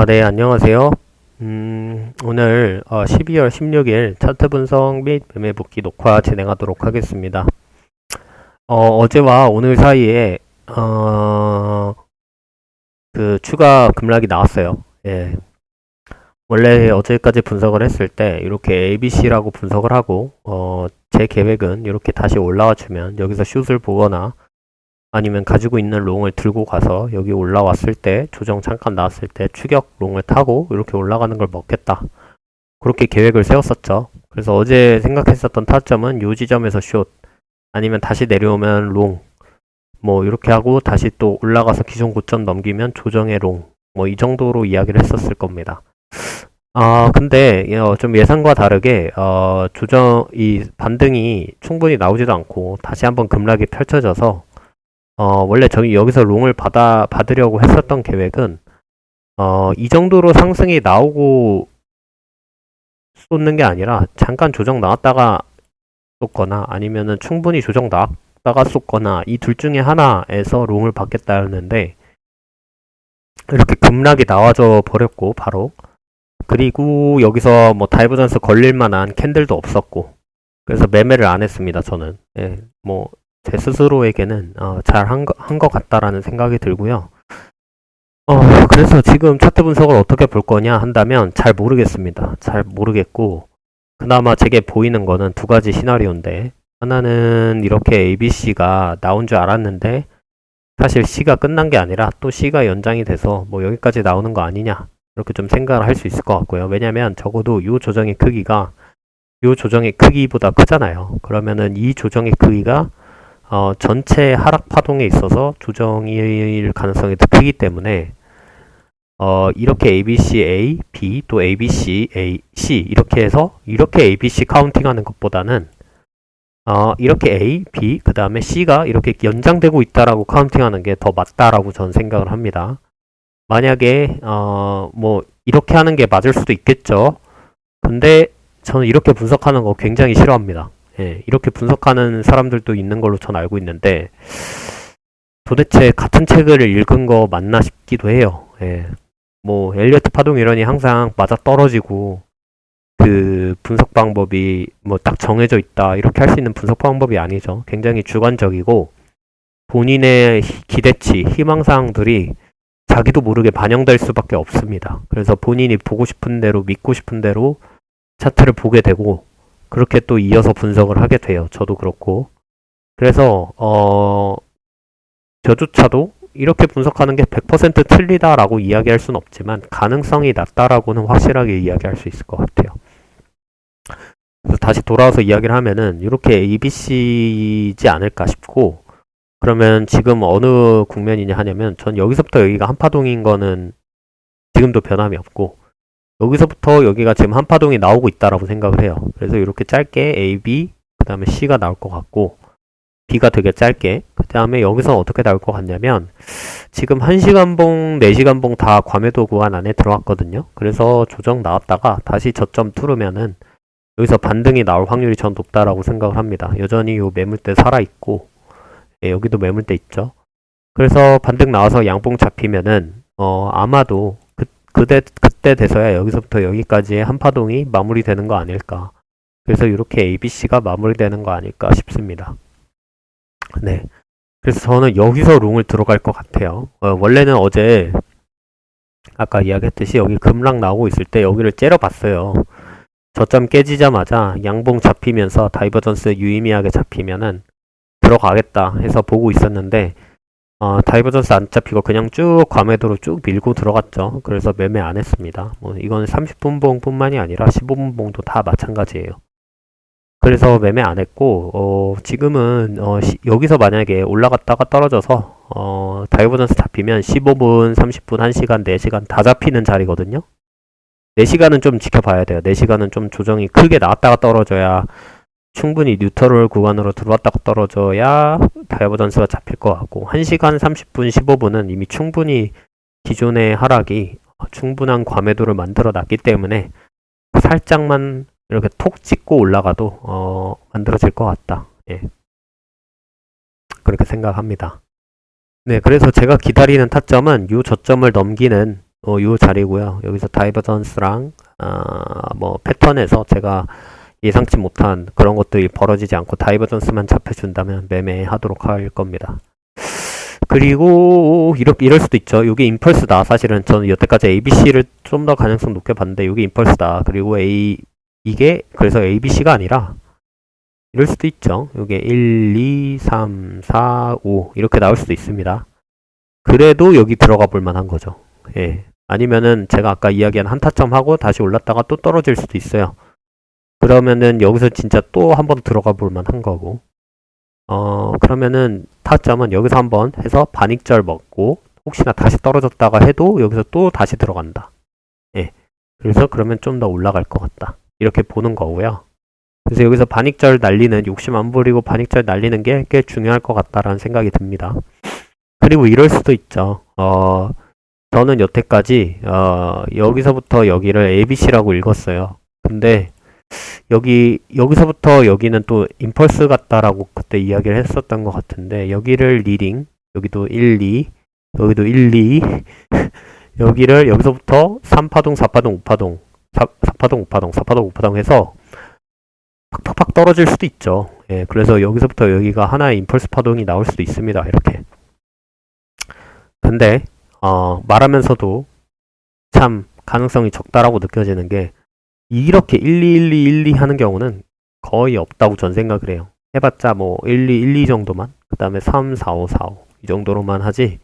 네, 안녕하세요. 오늘 12월 16일 차트 분석 및 매매 복귀 녹화 진행하도록 하겠습니다. 어제와 오늘 사이에 그 추가 급락이 나왔어요. 예. 원래 어제까지 분석을 했을 때 이렇게 ABC라고 분석을 하고 제 계획은 이렇게 다시 올라와 주면 여기서 슛을 보거나 아니면 가지고 있는 롱을 들고 가서 여기 올라왔을 때 조정 잠깐 나왔을 때 추격 롱을 타고 이렇게 올라가는 걸 먹겠다. 그렇게 계획을 세웠었죠. 그래서 어제 생각했었던 타점은 이 지점에서 숏 아니면 다시 내려오면 롱 뭐 이렇게 하고 다시 또 올라가서 기존 고점 넘기면 조정의 롱 뭐 이 정도로 이야기를 했었을 겁니다. 근데 좀 예상과 다르게 이 반등이 충분히 나오지도 않고 다시 한번 급락이 펼쳐져서 원래 저희 여기서 롱을 받으려고 했었던 계획은, 이 정도로 상승이 나오고 쏟는 게 아니라, 잠깐 조정 나왔다가 쏟거나, 아니면은 충분히 조정 나왔다가 쏟거나, 이 둘 중에 하나에서 롱을 받겠다였는데, 이렇게 급락이 나와져 버렸고, 바로. 그리고 여기서 뭐 다이버전스 걸릴 만한 캔들도 없었고, 그래서 매매를 안 했습니다, 저는. 예, 제 스스로에게는 잘 한 것 같다라는 생각이 들고요. 그래서 지금 차트 분석을 어떻게 볼 거냐 한다면 잘 모르겠습니다. 잘 모르겠고, 그나마 제게 보이는 거는 두 가지 시나리오인데, 하나는 이렇게 ABC가 나온 줄 알았는데, 사실 C가 끝난 게 아니라 또 C가 연장이 돼서 뭐 여기까지 나오는 거 아니냐, 이렇게 좀 생각을 할 수 있을 것 같고요. 왜냐면 적어도 이 조정의 크기가 이 조정의 크기보다 크잖아요. 그러면은 이 조정의 크기가 전체 하락 파동에 있어서 조정일 가능성이 더 크기 때문에 이렇게 ABC A, B 또 ABC A, C 이렇게 해서 이렇게 ABC 카운팅하는 것보다는 이렇게 A, B 그 다음에 C가 이렇게 연장되고 있다라고 카운팅하는 게 더 맞다라고 저는 생각을 합니다. 만약에 뭐 이렇게 하는 게 맞을 수도 있겠죠. 근데 저는 이렇게 분석하는 거 굉장히 싫어합니다. 예, 이렇게 분석하는 사람들도 있는 걸로 전 알고 있는데 도대체 같은 책을 읽은 거 맞나 싶기도 해요. 예, 뭐 엘리어트 파동 이론이 항상 맞아 떨어지고 그 분석 방법이 뭐 딱 정해져 있다 이렇게 할 수 있는 분석 방법이 아니죠. 굉장히 주관적이고 본인의 기대치, 희망사항들이 자기도 모르게 반영될 수밖에 없습니다. 그래서 본인이 보고 싶은 대로 믿고 싶은 대로 차트를 보게 되고 그렇게 또 이어서 분석을 하게 돼요. 저도 그렇고. 그래서 저조차도 이렇게 분석하는 게 100% 틀리다라고 이야기할 수는 없지만 가능성이 낮다라고는 확실하게 이야기할 수 있을 것 같아요. 그래서 다시 돌아와서 이야기를 하면은 이렇게 ABC이지 않을까 싶고 그러면 지금 어느 국면이냐 하냐면 전 여기서부터 여기가 한파동인 거는 지금도 변함이 없고 여기서부터 여기가 지금 한파동이 나오고 있다라고 생각을 해요. 그래서 이렇게 짧게 A, B, 그 다음에 C가 나올 것 같고 B가 되게 짧게 그 다음에 여기서 어떻게 나올 것 같냐면 지금 1시간봉, 4시간봉 다 과매도 구간 안에 들어왔거든요. 그래서 조정 나왔다가 다시 저점 뚫으면은 여기서 반등이 나올 확률이 전 높다라고 생각을 합니다. 여전히 요 매물대 살아있고 예, 여기도 매물대 있죠. 그래서 반등 나와서 양봉 잡히면은 아마도 그때 돼서야 여기서부터 여기까지의 한파동이 마무리되는 거 아닐까. 그래서 이렇게 ABC가 마무리되는 거 아닐까 싶습니다. 네. 그래서 저는 여기서 롱을 들어갈 것 같아요. 원래는 어제 아까 이야기했듯이 여기 급락 나오고 있을 때 여기를 째려봤어요. 저점 깨지자마자 양봉 잡히면서 다이버전스 유의미하게 잡히면은 들어가겠다 해서 보고 있었는데 다이버전스 안 잡히고 그냥 쭉 과매도로 쭉 밀고 들어갔죠. 그래서 매매 안 했습니다. 뭐 이건 30분 봉뿐만이 아니라 15분 봉도 다 마찬가지예요. 그래서 매매 안 했고 지금은 여기서 만약에 올라갔다가 떨어져서 다이버전스 잡히면 15분, 30분, 1시간, 4시간 다 잡히는 자리거든요. 4시간은 좀 지켜봐야 돼요. 4시간은 좀 조정이 크게 나왔다가 떨어져야 충분히 뉴트럴 구간으로 들어왔다가 떨어져야 다이버전스가 잡힐 것 같고 1시간 30분 15분은 이미 충분히 기존의 하락이 충분한 과매도를 만들어 놨기 때문에 살짝만 이렇게 톡 찍고 올라가도 만들어질 것 같다. 예. 그렇게 생각합니다. 네, 그래서 제가 기다리는 타점은 이 저점을 넘기는 요 자리고요. 여기서 다이버전스랑 뭐 패턴에서 제가 예상치 못한 그런 것들이 벌어지지 않고 다이버전스만 잡혀준다면 매매하도록 할 겁니다. 그리고 이럴 수도 있죠. 이게 임펄스다. 사실은 저는 여태까지 ABC를 좀 더 가능성 높게 봤는데 이게 임펄스다. 그리고 이게 그래서 ABC가 아니라 이럴 수도 있죠. 이게 1, 2, 3, 4, 5 이렇게 나올 수도 있습니다. 그래도 여기 들어가 볼 만한 거죠. 예. 아니면은 제가 아까 이야기한 한타점 하고 다시 올랐다가 또 떨어질 수도 있어요. 그러면은 여기서 진짜 또 한 번 들어가 볼 만한 거고. 그러면은 타점은 여기서 한번 해서 반익절 먹고 혹시나 다시 떨어졌다가 해도 여기서 또 다시 들어간다. 예. 그래서 그러면 좀 더 올라갈 것 같다. 이렇게 보는 거고요. 그래서 여기서 반익절 날리는 욕심 안 부리고 반익절 날리는 게 꽤 중요할 것 같다라는 생각이 듭니다. 그리고 이럴 수도 있죠. 저는 여태까지 여기서부터 여기를 ABC라고 읽었어요. 근데 여기서부터 여기는 또 임펄스 같다라고 그때 이야기를 했었던 것 같은데 여기를 리딩, 여기도 1, 2, 여기도 1, 2 여기를 여기서부터 3파동, 4파동, 5파동 4파동, 5파동, 4파동, 5파동 해서 팍팍팍 떨어질 수도 있죠. 예, 그래서 여기서부터 여기가 하나의 임펄스 파동이 나올 수도 있습니다. 이렇게. 근데 말하면서도 참 가능성이 적다라고 느껴지는 게 이렇게 1, 2, 1, 2, 1, 2 하는 경우는 거의 없다고 전 생각을 해요. 해봤자 뭐 1, 2, 1, 2 정도만 그 다음에 3, 4, 5, 4, 5 이 정도로만 하지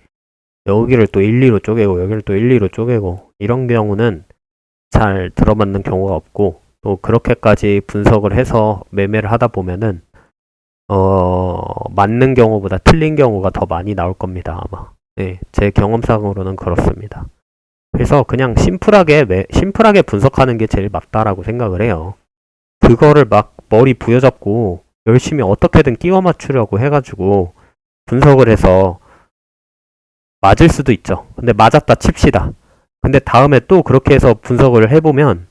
여기를 또 1, 2로 쪼개고 여기를 또 1, 2로 쪼개고 이런 경우는 잘 들어맞는 경우가 없고 또 그렇게까지 분석을 해서 매매를 하다 보면은 맞는 경우보다 틀린 경우가 더 많이 나올 겁니다. 아마. 네, 제 경험상으로는 그렇습니다. 그래서 그냥 심플하게 분석하는 게 제일 맞다라고 생각을 해요. 그거를 막 머리 부여잡고 열심히 어떻게든 끼워 맞추려고 해가지고 분석을 해서 맞을 수도 있죠. 근데 맞았다 칩시다. 근데 다음에 또 그렇게 해서 분석을 해보면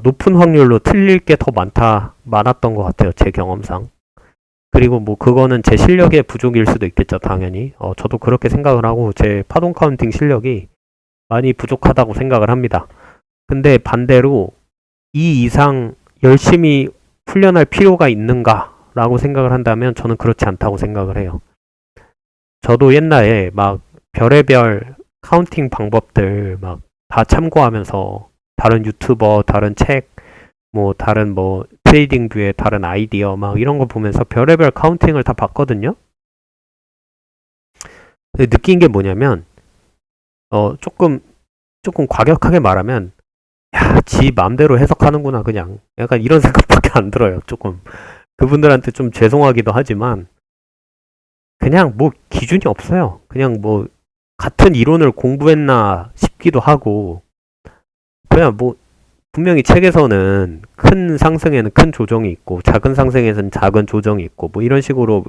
높은 확률로 틀릴 게 더 많았던 것 같아요. 제 경험상. 그리고 뭐 그거는 제 실력의 부족일 수도 있겠죠. 당연히. 저도 그렇게 생각을 하고 제 파동 카운팅 실력이 많이 부족하다고 생각을 합니다. 근데 반대로 이 이상 열심히 훈련할 필요가 있는가라고 생각을 한다면 저는 그렇지 않다고 생각을 해요. 저도 옛날에 막 별의별 카운팅 방법들 막 다 참고하면서 다른 유튜버, 다른 책, 뭐 다른 뭐 트레이딩 뷰의 다른 아이디어 막 이런 거 보면서 별의별 카운팅을 다 봤거든요. 근데 느낀 게 뭐냐면 조금 과격하게 말하면 야, 지 맘대로 해석하는구나 그냥 약간 이런 생각밖에 안 들어요. 조금 그분들한테 좀 죄송하기도 하지만 그냥 뭐 기준이 없어요. 그냥 뭐 같은 이론을 공부했나 싶기도 하고 그냥 뭐 분명히 책에서는 큰 상승에는 큰 조정이 있고 작은 상승에는 작은 조정이 있고 뭐 이런 식으로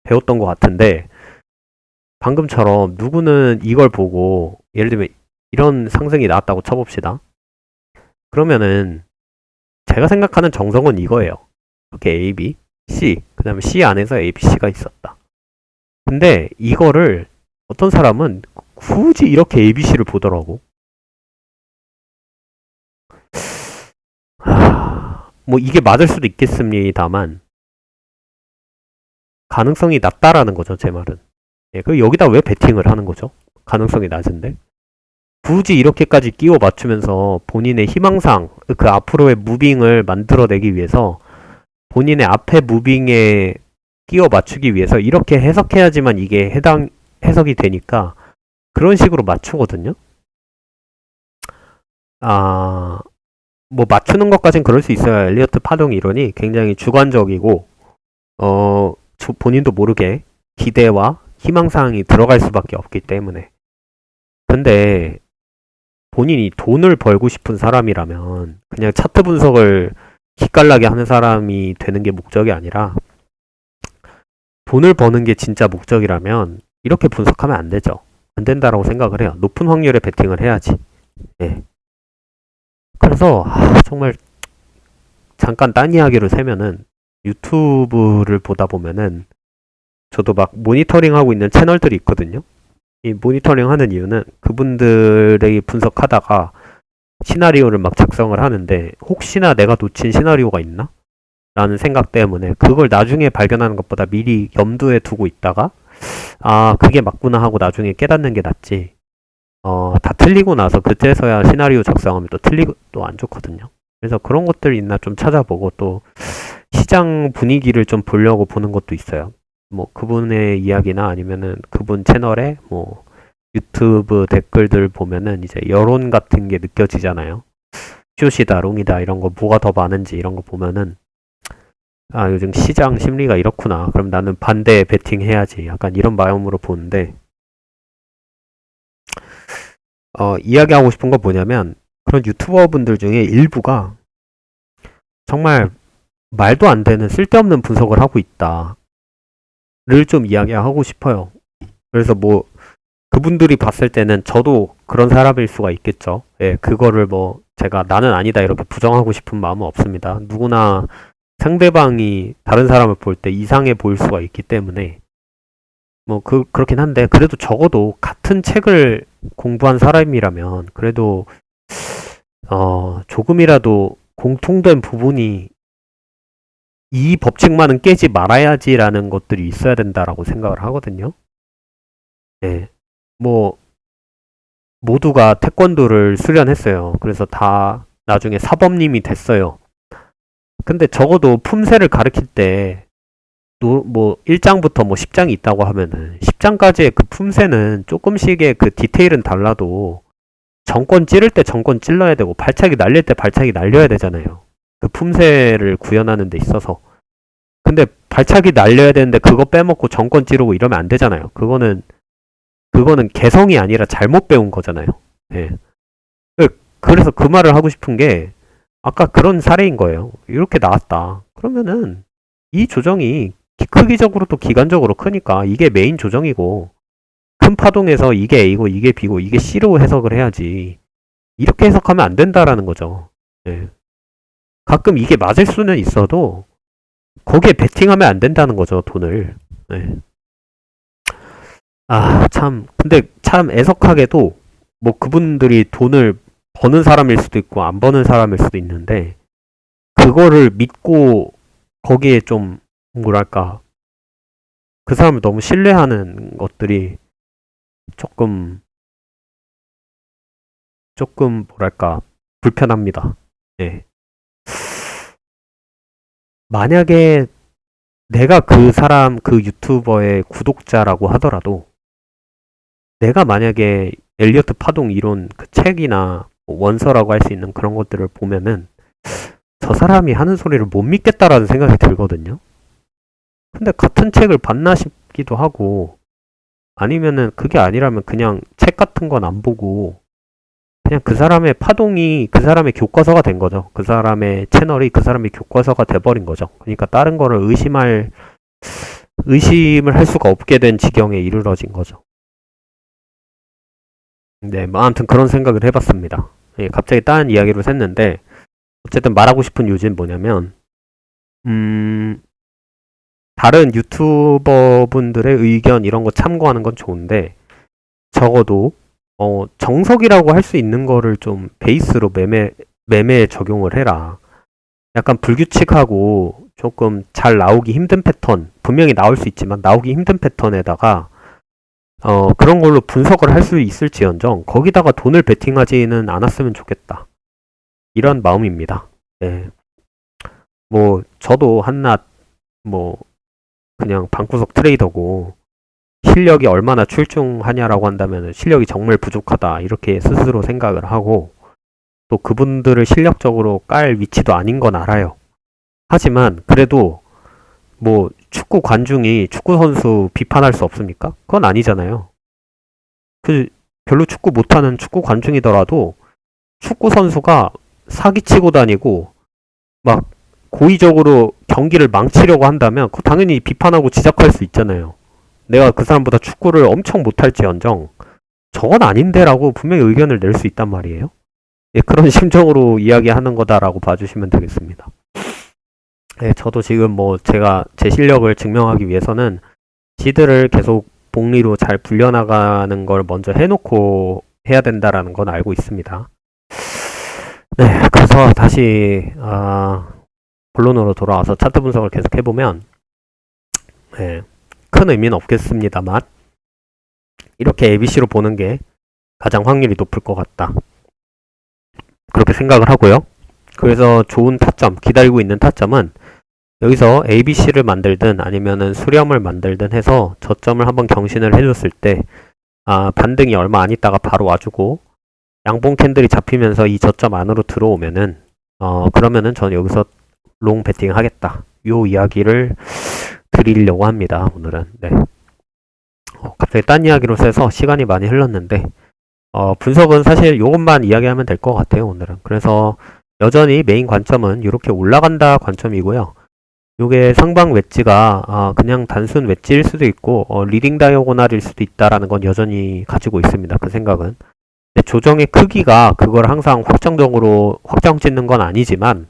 배웠던 것 같은데 방금처럼 누구는 이걸 보고 예를 들면 이런 상승이 나왔다고 쳐봅시다. 그러면은 제가 생각하는 정성은 이거예요. 이렇게 A, B, C 그 다음에 C 안에서 A, B, C가 있었다. 근데 이거를 어떤 사람은 굳이 이렇게 A, B, C를 보더라고. 뭐 이게 맞을 수도 있겠습니다만 가능성이 낮다라는 거죠. 제 말은. 예, 그 여기다 왜 베팅을 하는 거죠? 가능성이 낮은데 굳이 이렇게까지 끼워 맞추면서 본인의 희망상 그 앞으로의 무빙을 만들어내기 위해서 본인의 앞에 무빙에 끼워 맞추기 위해서 이렇게 해석해야지만 이게 해석이 되니까 그런 식으로 맞추거든요. 뭐 맞추는 것까진 그럴 수 있어요. 엘리어트 파동 이론이 굉장히 주관적이고 본인도 모르게 기대와 희망사항이 들어갈 수밖에 없기 때문에. 근데 본인이 돈을 벌고 싶은 사람이라면 그냥 차트 분석을 기깔나게 하는 사람이 되는 게 목적이 아니라 돈을 버는 게 진짜 목적이라면 이렇게 분석하면 안 되죠. 안 된다라고 생각을 해요. 높은 확률의 베팅을 해야지. 예. 그래서 정말 잠깐 딴 이야기로 세면은 유튜브를 보다 보면은 저도 막 모니터링하고 있는 채널들이 있거든요. 이 모니터링 하는 이유는 그분들이 분석하다가 시나리오를 막 작성을 하는데 혹시나 내가 놓친 시나리오가 있나? 라는 생각 때문에 그걸 나중에 발견하는 것보다 미리 염두에 두고 있다가 아, 그게 맞구나 하고 나중에 깨닫는 게 낫지. 다 틀리고 나서 그때서야 시나리오 작성하면 또 틀리고 또 안 좋거든요. 그래서 그런 것들 있나 좀 찾아보고 또 시장 분위기를 좀 보려고 보는 것도 있어요. 뭐 그분의 이야기나 아니면은 그분 채널에 뭐 유튜브 댓글들 보면은 이제 여론 같은 게 느껴지잖아요. 슛이다, 롱이다 이런 거 뭐가 더 많은지 이런 거 보면은 아, 요즘 시장 심리가 이렇구나. 그럼 나는 반대 베팅 해야지. 약간 이런 마음으로 보는데 이야기하고 싶은 건 뭐냐면 그런 유튜버 분들 중에 일부가 정말 말도 안 되는 쓸데없는 분석을 하고 있다를 좀 이야기하고 싶어요. 그래서 뭐 그분들이 봤을 때는 저도 그런 사람일 수가 있겠죠. 예, 그거를 뭐 제가 나는 아니다 이렇게 부정하고 싶은 마음은 없습니다. 누구나 상대방이 다른 사람을 볼 때 이상해 보일 수가 있기 때문에 뭐 그렇긴 한데 그래도 적어도 같은 책을 공부한 사람이라면 그래도 조금이라도 공통된 부분이 이 법칙만은 깨지 말아야지라는 것들이 있어야 된다라고 생각을 하거든요. 네. 뭐 모두가 태권도를 수련했어요. 그래서 다 나중에 사범님이 됐어요. 근데 적어도 품새를 가르칠 때 뭐 1장부터 뭐 10장이 있다고 하면은 10장까지의 그 품새는 조금씩의 그 디테일은 달라도 정권 찌를 때 정권 찔러야 되고 발차기 날릴 때 발차기 날려야 되잖아요. 그 품새를 구현하는 데 있어서. 근데 발차기 날려야 되는데 그거 빼먹고 정권 찌르고 이러면 안 되잖아요. 그거는 개성이 아니라 잘못 배운 거잖아요. 예. 그래서 그 말을 하고 싶은 게 아까 그런 사례인 거예요. 이렇게 나왔다. 그러면은 이 조정이 크기적으로도 기간적으로 크니까 이게 메인 조정이고 큰 파동에서 이게 A고 이게 B고 이게 C로 해석을 해야지. 이렇게 해석하면 안 된다라는 거죠. 예. 가끔 이게 맞을 수는 있어도 거기에 베팅하면 안 된다는 거죠, 돈을. 예. 아, 참. 근데 참 애석하게도 뭐 그분들이 돈을 버는 사람일 수도 있고 안 버는 사람일 수도 있는데 그거를 믿고 거기에 좀 뭐랄까 그 사람을 너무 신뢰하는 것들이 조금 뭐랄까 불편합니다. 예. 만약에 내가 그 사람 그 유튜버의 구독자라고 하더라도 내가 만약에 엘리어트 파동 이론 그 책이나 뭐 원서라고 할 수 있는 그런 것들을 보면은 저 사람이 하는 소리를 못 믿겠다라는 생각이 들거든요. 근데 같은 책을 봤나 싶기도 하고 아니면은 그게 아니라면 그냥 책 같은 건 안 보고 그냥 그 사람의 파동이 그 사람의 교과서가 된 거죠. 그 사람의 채널이 그 사람의 교과서가 돼버린 거죠. 그러니까 다른 거를 의심을 할 수가 없게 된 지경에 이르러진 거죠. 네, 뭐 아무튼 그런 생각을 해봤습니다. 예, 갑자기 딴 이야기로 샜는데 어쨌든 말하고 싶은 요지는 뭐냐면 다른 유튜버 분들의 의견 이런 거 참고하는 건 좋은데 적어도 정석이라고 할 수 있는 거를 좀 베이스로 매매에 적용을 해라. 약간 불규칙하고 조금 잘 나오기 힘든 패턴, 분명히 나올 수 있지만 나오기 힘든 패턴에다가 그런 걸로 분석을 할 수 있을지언정 거기다가 돈을 베팅하지는 않았으면 좋겠다. 이런 마음입니다. 네. 뭐 저도 한낱 뭐 그냥 방구석 트레이더고 실력이 얼마나 출중하냐라고 한다면 실력이 정말 부족하다 이렇게 스스로 생각을 하고 또 그분들을 실력적으로 깔 위치도 아닌 건 알아요. 하지만 그래도 뭐 축구 관중이 축구 선수 비판할 수 없습니까? 그건 아니잖아요. 별로 축구 못하는 축구 관중이더라도 축구 선수가 사기치고 다니고 막 고의적으로 경기를 망치려고 한다면 그 당연히 비판하고 지적할 수 있잖아요. 내가 그 사람보다 축구를 엄청 못할지언정 저건 아닌데라고 분명히 의견을 낼 수 있단 말이에요. 예, 그런 심정으로 이야기하는 거다라고 봐주시면 되겠습니다. 예, 저도 지금 뭐 제가 제 실력을 증명하기 위해서는 지들을 계속 복리로 잘 불려나가는 걸 먼저 해놓고 해야 된다라는 건 알고 있습니다. 네, 그래서 다시 본론으로 돌아와서 차트 분석을 계속 해보면 네, 큰 의미는 없겠습니다만 이렇게 ABC로 보는 게 가장 확률이 높을 것 같다. 그렇게 생각을 하고요. 그래서 좋은 타점, 기다리고 있는 타점은 여기서 ABC를 만들든 아니면은 수렴을 만들든 해서 저점을 한번 경신을 해줬을 때 반등이 얼마 안 있다가 바로 와주고 양봉 캔들이 잡히면서 이 저점 안으로 들어오면은 그러면은 저는 여기서 롱 베팅 하겠다. 요 이야기를 드리려고 합니다. 오늘은. 네. 갑자기 딴 이야기로 새서 시간이 많이 흘렀는데 분석은 사실 요것만 이야기하면 될 것 같아요. 오늘은. 그래서 여전히 메인 관점은 이렇게 올라간다 관점이고요. 요게 상방 웨지가 그냥 단순 웨지일 수도 있고 리딩 다이아고날일 수도 있다라는 건 여전히 가지고 있습니다. 그 생각은. 조정의 크기가 그걸 항상 확정적으로 확정 짓는 건 아니지만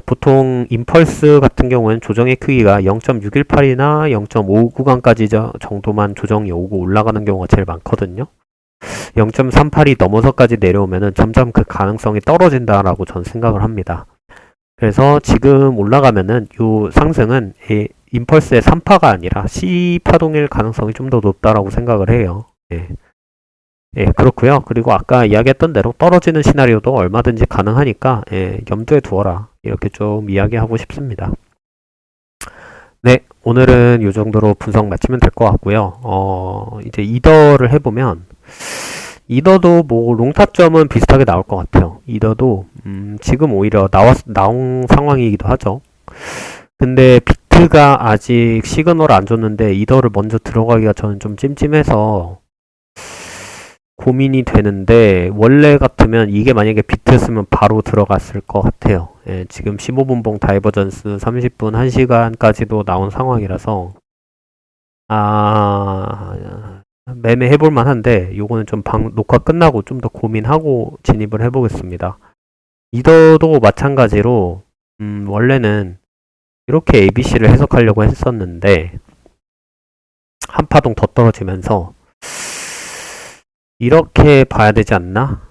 보통 임펄스 같은 경우는 조정의 크기가 0.618이나 0.5 구간까지 정도만 조정이 오고 올라가는 경우가 제일 많거든요. 0.38이 넘어서까지 내려오면은 점점 그 가능성이 떨어진다라고 전 생각을 합니다. 그래서 지금 올라가면은 요 상승은 임펄스의 3파가 아니라 C 파동일 가능성이 좀 더 높다라고 생각을 해요. 예, 그렇고요. 그리고 아까 이야기했던 대로 떨어지는 시나리오도 얼마든지 가능하니까 염두에 두어라. 이렇게 좀 이야기하고 싶습니다. 네, 오늘은 이 정도로 분석 마치면 될 것 같고요. 이제 이더를 해보면 이더도 뭐 롱타점은 비슷하게 나올 것 같아요. 이더도 지금 오히려 나온 상황이기도 하죠. 근데 비트가 아직 시그널을 안 줬는데 이더를 먼저 들어가기가 저는 좀 찜찜해서 고민이 되는데 원래 같으면 이게 만약에 비트였으면 바로 들어갔을 것 같아요. 지금 15분봉 다이버전스 30분 1시간까지도 나온 상황이라서 매매 해볼 만한데 요거는 좀 녹화 끝나고 좀 더 고민하고 진입을 해보겠습니다. 이더도 마찬가지로 원래는 이렇게 ABC를 해석하려고 했었는데 한 파동 더 떨어지면서 이렇게 봐야 되지 않나?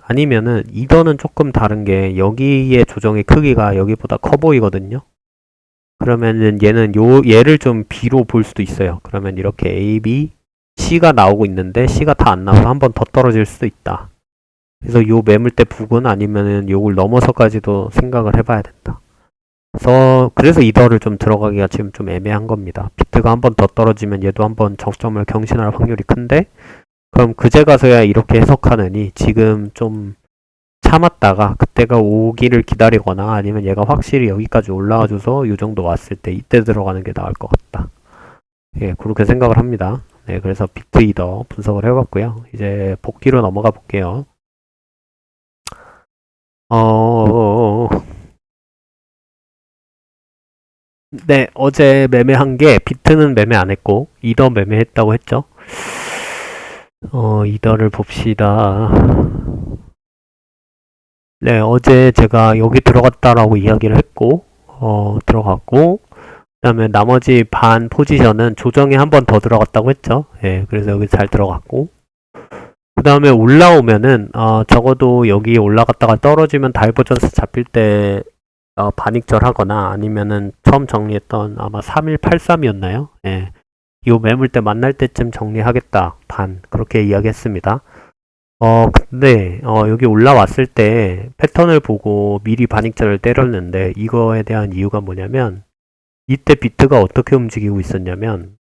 아니면은 이더는 조금 다른 게 여기의 조정의 크기가 여기보다 커 보이거든요. 그러면은 얘를 좀 B로 볼 수도 있어요. 그러면 이렇게 A, B, C가 나오고 있는데 C가 다 안 나와서 한 번 더 떨어질 수도 있다. 그래서 요 매물대 부근 아니면은 요걸 넘어서까지도 생각을 해봐야 된다. 그래서 이더를 좀 들어가기가 지금 좀 애매한 겁니다. 비트가 한 번 더 떨어지면 얘도 한 번 저점을 경신할 확률이 큰데 그럼 그제 가서야 이렇게 해석하느니 지금 좀 참았다가 그때가 오기를 기다리거나 아니면 얘가 확실히 여기까지 올라와줘서 이 정도 왔을 때 이때 들어가는 게 나을 것 같다. 예, 그렇게 생각을 합니다. 네, 그래서 비트 이더 분석을 해봤고요. 이제 복귀로 넘어가 볼게요. 네, 어제 매매한 게 비트는 매매 안 했고 이더 매매했다고 했죠. 이더를 봅시다. 네, 어제 제가 여기 들어갔다라고 이야기를 했고, 들어갔고, 그 다음에 나머지 반 포지션은 조정에 한 번 더 들어갔다고 했죠. 예, 그래서 여기 잘 들어갔고, 그 다음에 올라오면은, 적어도 여기 올라갔다가 떨어지면 다이버전스 잡힐 때, 반익절 하거나 아니면은 처음 정리했던 아마 3183이었나요? 예. 요 매물대 만날 때쯤 정리하겠다. 그렇게 이야기했습니다. 근데, 여기 올라왔을 때 패턴을 보고 미리 반익절을 때렸는데 이거에 대한 이유가 뭐냐면 이때 비트가 어떻게 움직이고 있었냐면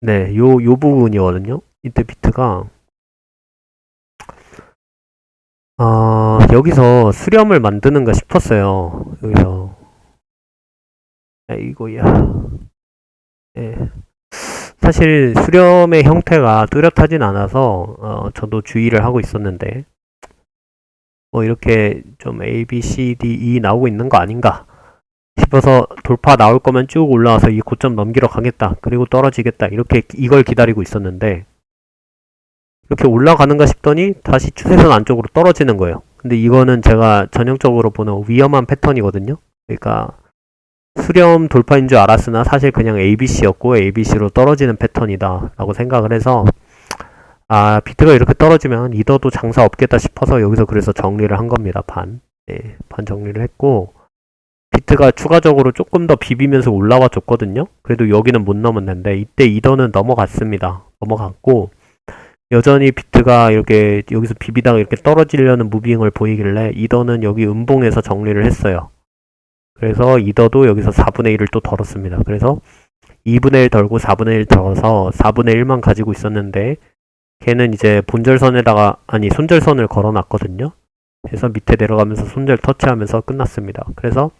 네, 요 부분이거든요. 이때 비트가 여기서 수렴을 만드는가 싶었어요. 여기서 이거야. 예. 사실 수렴의 형태가 뚜렷하진 않아서 저도 주의를 하고 있었는데 이렇게 좀 A, B, C, D, E 나오고 있는 거 아닌가 싶어서 돌파 나올 거면 쭉 올라와서 이 고점 넘기러 가겠다. 그리고 떨어지겠다. 이걸 기다리고 있었는데 이렇게 올라가는가 싶더니 다시 추세선 안쪽으로 떨어지는 거예요. 근데 이거는 제가 전형적으로 보는 위험한 패턴이거든요. 그러니까 수렴 돌파인 줄 알았으나 사실 그냥 ABC였고 ABC로 떨어지는 패턴이다 라고 생각을 해서 비트가 이렇게 떨어지면 이더도 장사 없겠다 싶어서 여기서 그래서 정리를 한 겁니다. 반 정리를 했고 비트가 추가적으로 조금 더 비비면서 올라와 줬거든요. 그래도 여기는 못 넘었는데 이때 이더는 넘어갔습니다. 넘어갔고 여전히 비트가 이렇게 여기서 비비다가 이렇게 떨어지려는 무빙을 보이길래 이더는 여기 음봉에서 정리를 했어요. 그래서 이더도 여기서 4분의 1을 또 덜었습니다. 그래서 2분의 1 덜고 4분의 1 덜어서 4분의 1만 가지고 있었는데 걔는 이제 손절선을 걸어놨거든요. 그래서 밑에 내려가면서 손절 터치하면서 끝났습니다. 그래서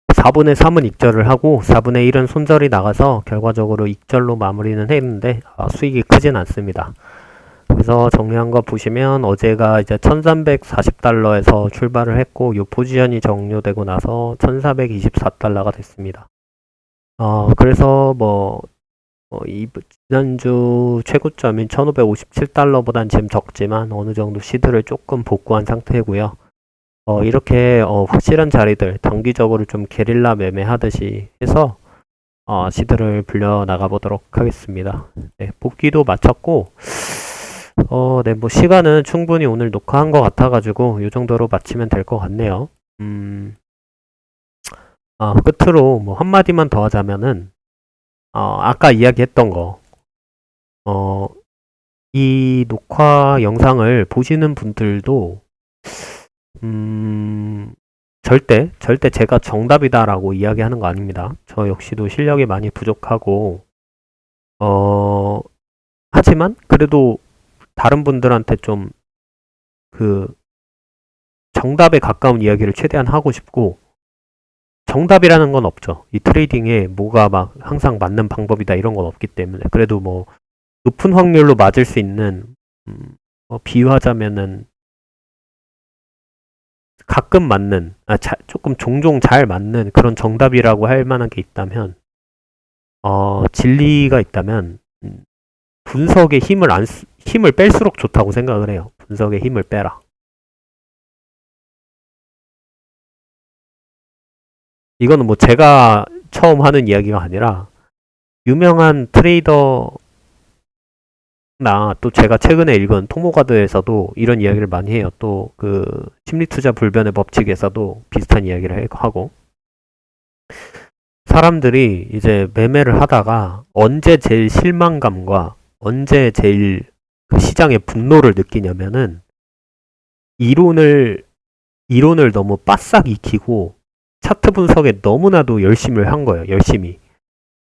4분의 3은 익절을 하고 4분의 1은 손절이 나가서 결과적으로 익절로 마무리는 했는데 수익이 크진 않습니다. 그래서 정리한 거 보시면 어제가 이제 1340달러에서 출발을 했고 이 포지션이 종료되고 나서 1424달러가 됐습니다. 그래서 지난주 최고점인 1557달러보단 지금 적지만 어느 정도 시드를 조금 복구한 상태고요. 이렇게 확실한 자리들 단기적으로 좀 게릴라 매매하듯이 해서 시드를 불려 나가보도록 하겠습니다. 네, 복귀도 마쳤고 네, 시간은 충분히 오늘 녹화한 것 같아가지고 이 정도로 마치면 될 것 같네요. 끝으로 한마디만 더 하자면은 아까 이야기했던 거 이 녹화 영상을 보시는 분들도 절대 제가 정답이다라고 이야기하는 거 아닙니다. 저 역시도 실력이 많이 부족하고 하지만 그래도 다른 분들한테 좀 정답에 가까운 이야기를 최대한 하고 싶고 정답이라는 건 없죠. 이 트레이딩에 뭐가 막 항상 맞는 방법이다 이런 건 없기 때문에 그래도 높은 확률로 맞을 수 있는 비유하자면은 가끔 맞는 조금 종종 잘 맞는 그런 정답이라고 할 만한 게 있다면 진리가 있다면 분석에 힘을 뺄수록 좋다고 생각을 해요. 분석에 힘을 빼라. 이거는 제가 처음 하는 이야기가 아니라 유명한 트레이더나 또 제가 최근에 읽은 토모가드에서도 이런 이야기를 많이 해요. 또 심리투자 불변의 법칙에서도 비슷한 이야기를 하고 사람들이 이제 매매를 하다가 언제 제일 실망감과 언제 제일 시장의 분노를 느끼냐면은 이론을 너무 빠싹 익히고 차트 분석에 너무나도 열심히 한 거예요. 열심히.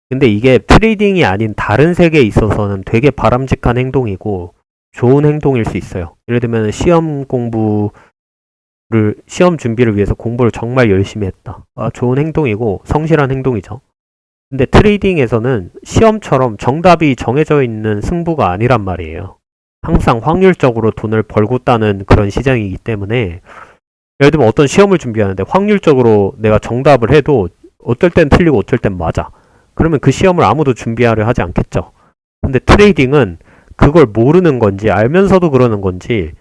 근데 이게 트레이딩이 아닌 다른 세계에 있어서는 되게 바람직한 행동이고 좋은 행동일 수 있어요. 예를 들면 시험 준비를 위해서 공부를 정말 열심히 했다. 좋은 행동이고 성실한 행동이죠. 근데 트레이딩에서는 시험처럼 정답이 정해져 있는 승부가 아니란 말이에요. 항상 확률적으로 돈을 벌고 따는 그런 시장이기 때문에 예를 들면 어떤 시험을 준비하는데 확률적으로 내가 정답을 해도 어떨 땐 틀리고 어떨 땐 맞아. 그러면 그 시험을 아무도 준비하려 하지 않겠죠. 근데 트레이딩은 그걸 모르는 건지 알면서도 그러는 건지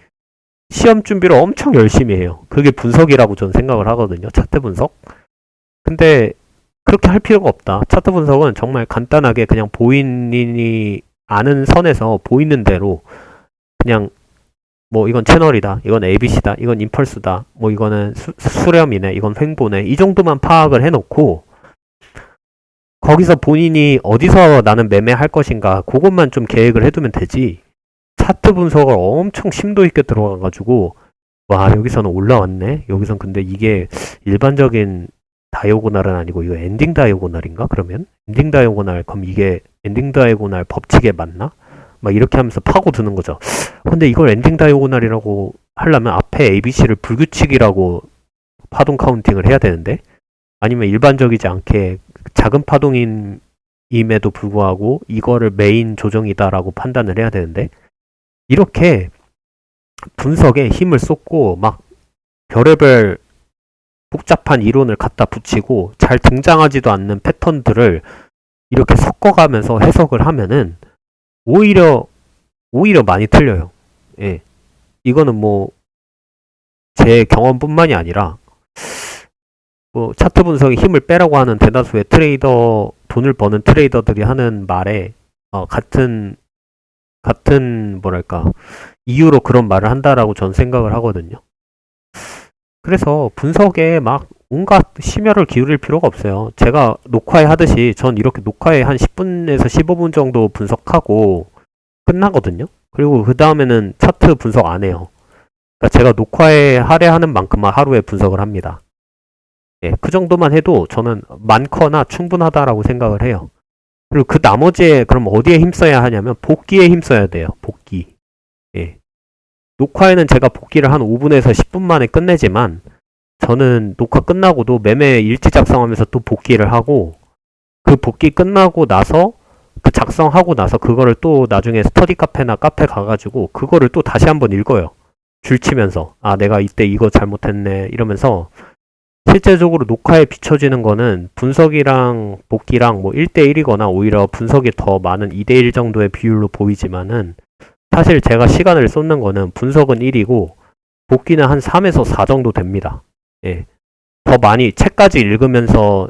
시험 준비를 엄청 열심히 해요. 그게 분석이라고 저는 생각을 하거든요. 차트 분석. 근데 그렇게 할 필요가 없다. 차트 분석은 정말 간단하게 그냥 본인이 아는 선에서 보이는 대로 그냥 이건 채널이다. 이건 ABC다. 이건 임펄스다. 이거는 수렴이네. 이건 횡보네. 이 정도만 파악을 해놓고 거기서 본인이 어디서 나는 매매할 것인가 그것만 좀 계획을 해두면 되지. 차트 분석을 엄청 심도 있게 들어가가지고 여기서는 올라왔네. 여기선 근데 이게 일반적인 다이오고날은 아니고 이거 엔딩 다이오고날인가? 그러면 엔딩 다이오고날 그럼 이게 엔딩 다이오고날 법칙에 맞나? 이렇게 하면서 파고드는 거죠. 근데 이걸 엔딩 다이오고날이라고 하려면 앞에 ABC를 불규칙이라고 파동 카운팅을 해야 되는데 아니면 일반적이지 않게 작은 파동임에도 불구하고 이거를 메인 조정이다라고 판단을 해야 되는데 이렇게 분석에 힘을 쏟고 별의별 복잡한 이론을 갖다 붙이고 잘 등장하지도 않는 패턴들을 이렇게 섞어가면서 해석을 하면은 오히려 많이 틀려요. 예. 이거는 제 경험뿐만이 아니라 뭐 차트 분석에 힘을 빼라고 하는 대다수의 돈을 버는 트레이더들이 하는 말에 같은 뭐랄까 이유로 그런 말을 한다라고 전 생각을 하거든요. 그래서 분석에 막 온갖 심혈을 기울일 필요가 없어요. 제가 녹화에 하듯이 전 이렇게 녹화에 한 10분에서 15분 정도 분석하고 끝나거든요. 그리고 그 다음에는 차트 분석 안 해요. 그러니까 제가 녹화에 할애하는 만큼만 하루에 분석을 합니다. 예, 그 정도만 해도 저는 많거나 충분하다라고 생각을 해요. 그리고 그 나머지에 그럼 어디에 힘써야 하냐면 복귀에 힘써야 돼요. 복귀. 예. 녹화에는 제가 복귀를 한 5분에서 10분 만에 끝내지만 저는 녹화 끝나고도 매매 일지 작성하면서 또 복귀를 하고 그 복귀 끝나고 나서 그 작성하고 나서 그거를 또 나중에 스터디 카페나 카페 가가지고 그거를 또 다시 한번 읽어요. 줄 치면서 아 내가 이때 이거 잘못했네 이러면서 실제적으로 녹화에 비춰지는 거는 분석이랑 복귀랑 뭐 1대1이거나 오히려 분석이 더 많은 2대1 정도의 비율로 보이지만은 사실 제가 시간을 쏟는 거는 분석은 1이고 복귀는 한 3에서 4 정도 됩니다. 예. 더 많이 책까지 읽으면서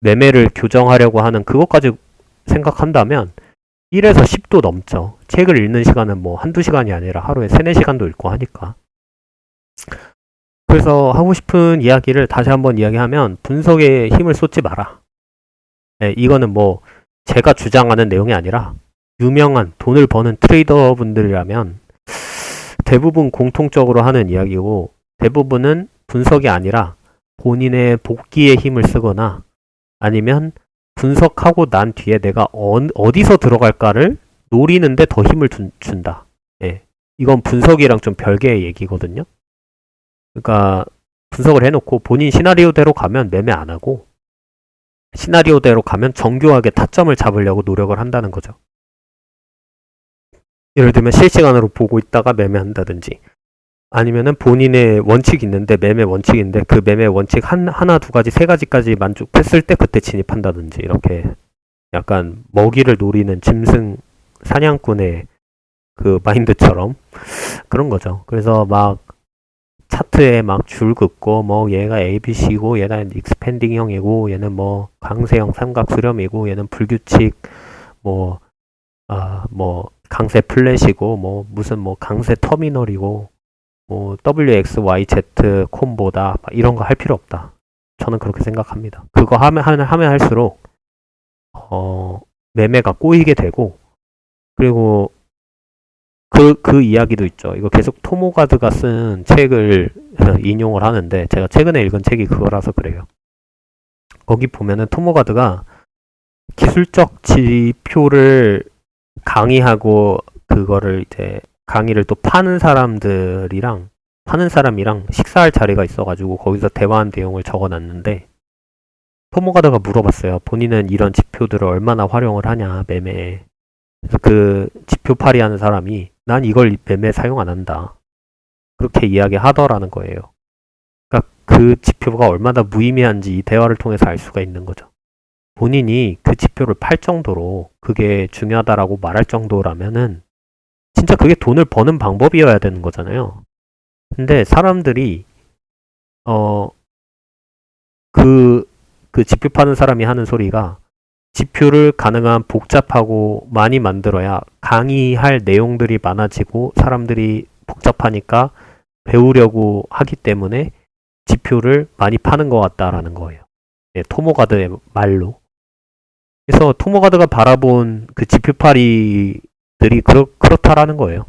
매매를 교정하려고 하는 그것까지 생각한다면 1에서 10도 넘죠. 책을 읽는 시간은 뭐 한두 시간이 아니라 하루에 3, 4시간도 읽고 하니까. 그래서 하고 싶은 이야기를 다시 한번 이야기하면 분석에 힘을 쏟지 마라. 네, 이거는 뭐 제가 주장하는 내용이 아니라 유명한 돈을 버는 트레이더 분들이라면 대부분 공통적으로 하는 이야기고 대부분은 분석이 아니라 본인의 복귀에 힘을 쓰거나 아니면 분석하고 난 뒤에 내가 어디서 들어갈까를 노리는데 더 힘을 준다. 예. 이건 분석이랑 좀 별개의 얘기거든요. 그러니까 분석을 해놓고 본인 시나리오대로 가면 매매 안 하고 시나리오대로 가면 정교하게 타점을 잡으려고 노력을 한다는 거죠. 예를 들면 실시간으로 보고 있다가 매매한다든지 아니면은 본인의 원칙이 있는데 매매 원칙인데 그 매매 원칙 하나, 두 가지, 세 가지까지 만족했을 때 그때 진입한다든지 이렇게 약간 먹이를 노리는 짐승 사냥꾼의 그 마인드처럼 그런 거죠. 그래서 막 차트에 막 줄 긋고 뭐 얘가 ABC고 얘는 익스펜딩형이고 얘는 뭐 강세형 삼각 수렴이고 얘는 불규칙 뭐 강세 플랫이고 뭐 무슨 뭐 강세 터미널이고 뭐 WXYZ 콤보다 이런 거 할 필요 없다. 저는 그렇게 생각합니다. 그거 하면 할수록 매매가 꼬이게 되고 그리고 그 이야기도 있죠. 이거 계속 토모가드가 쓴 책을 인용을 하는데 제가 최근에 읽은 책이 그거라서 그래요. 거기 보면은 토모가드가 기술적 지표를 강의하고 그거를 이제 강의를 또 파는 사람이랑 식사할 자리가 있어가지고 거기서 대화한 내용을 적어놨는데 토모가드가 물어봤어요. 본인은 이런 지표들을 얼마나 활용을 하냐 매매에. 그래서 그 지표 파리하는 사람이 난 이걸 매매 사용 안 한다. 그렇게 이야기하더라는 거예요. 그러니까 그 지표가 얼마나 무의미한지 이 대화를 통해서 알 수가 있는 거죠. 본인이 그 지표를 팔 정도로 그게 중요하다라고 말할 정도라면은 진짜 그게 돈을 버는 방법이어야 되는 거잖아요. 근데 사람들이 그 지표 파는 사람이 하는 소리가 지표를 가능한 복잡하고 많이 만들어야 강의할 내용들이 많아지고 사람들이 복잡하니까 배우려고 하기 때문에 지표를 많이 파는 것 같다라는 거예요. 네, 토모가드의 말로. 그래서 토모가드가 바라본 그 지표파리들이 그렇다라는 거예요.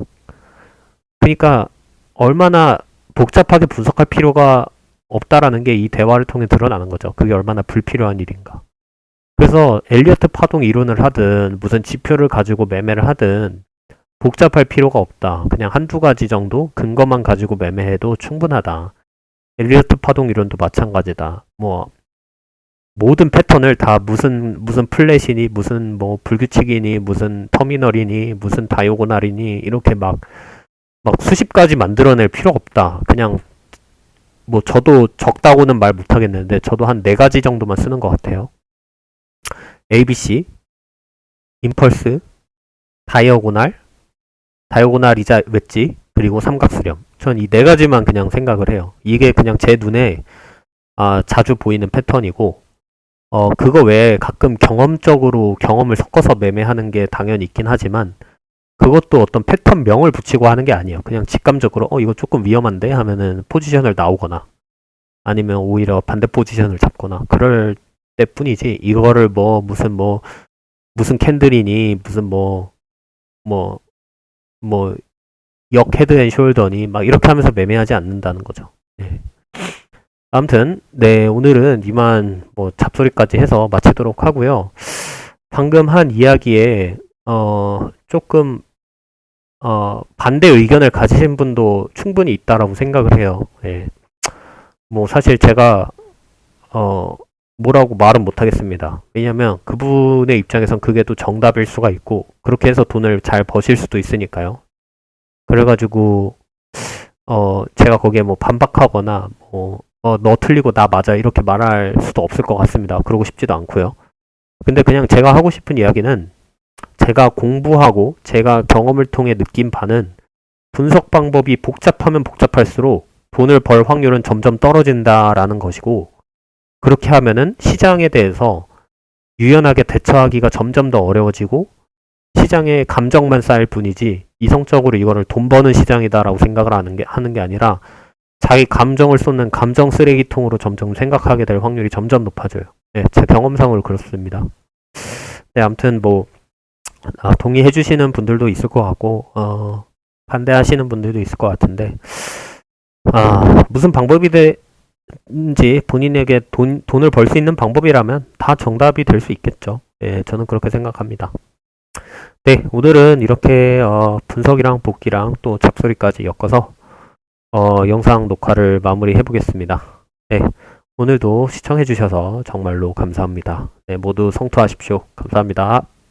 그러니까 얼마나 복잡하게 분석할 필요가 없다라는 게 이 대화를 통해 드러나는 거죠. 그게 얼마나 불필요한 일인가. 그래서 엘리어트 파동 이론을 하든 무슨 지표를 가지고 매매를 하든 복잡할 필요가 없다. 그냥 한두 가지 정도 근거만 가지고 매매해도 충분하다. 엘리어트 파동 이론도 마찬가지다. 뭐 모든 패턴을 다 무슨 플랫이니 무슨 뭐 불규칙이니 무슨 터미널이니 무슨 다이오고날이니 이렇게 막 수십 가지 만들어낼 필요가 없다. 그냥 뭐 저도 적다고는 말 못하겠는데 저도 한 4가지 정도만 쓰는 것 같아요. ABC, 임펄스, 다이오고날이자 웨지, 그리고 삼각수렴. 전 이 4가지만 그냥 생각을 해요. 이게 그냥 제 눈에 자주 보이는 패턴이고, 그거 외에 가끔 경험적으로 경험을 섞어서 매매하는 게 당연히 있긴 하지만, 그것도 어떤 패턴명을 붙이고 하는 게 아니에요. 그냥 직감적으로, 이거 조금 위험한데? 하면은 포지션을 나오거나, 아니면 오히려 반대 포지션을 잡거나, 그럴 때 뿐이지, 이거를 무슨 캔들이니, 역 헤드 앤 숄더니, 막 이렇게 하면서 매매하지 않는다는 거죠. 네. 아무튼, 네, 오늘은 이만 잡소리까지 해서 마치도록 하고요. 방금 한 이야기에, 조금, 반대 의견을 가지신 분도 충분히 있다라고 생각을 해요. 예. 사실 제가, 뭐라고 말은 못하겠습니다. 왜냐면 그분의 입장에선 그게 또 정답일 수가 있고, 그렇게 해서 돈을 잘 버실 수도 있으니까요. 그래가지고, 제가 거기에 반박하거나, 너 틀리고 나 맞아, 이렇게 말할 수도 없을 것 같습니다. 그러고 싶지도 않고요. 근데 그냥 제가 하고 싶은 이야기는, 제가 공부하고 제가 경험을 통해 느낀 바는, 분석 방법이 복잡하면 복잡할수록 돈을 벌 확률은 점점 떨어진다라는 것이고, 그렇게 하면은 시장에 대해서 유연하게 대처하기가 점점 더 어려워지고, 시장에 감정만 쌓일 뿐이지 이성적으로 이거를 돈 버는 시장이다라고 생각을 하는 게 아니라, 자기 감정을 쏟는 감정 쓰레기통으로 점점 생각하게 될 확률이 점점 높아져요. 네, 제 경험상으로 그렇습니다. 네, 아무튼 동의해 주시는 분들도 있을 것 같고, 반대하시는 분들도 있을 것 같은데, 무슨 방법이든지 본인에게 돈을 벌 수 있는 방법이라면 다 정답이 될 수 있겠죠. 예, 저는 그렇게 생각합니다. 네, 오늘은 이렇게 분석이랑 복귀랑 또 잡소리까지 엮어서 영상 녹화를 마무리해 보겠습니다. 네, 오늘도 시청해 주셔서 정말로 감사합니다. 네, 모두 성투하십시오. 감사합니다.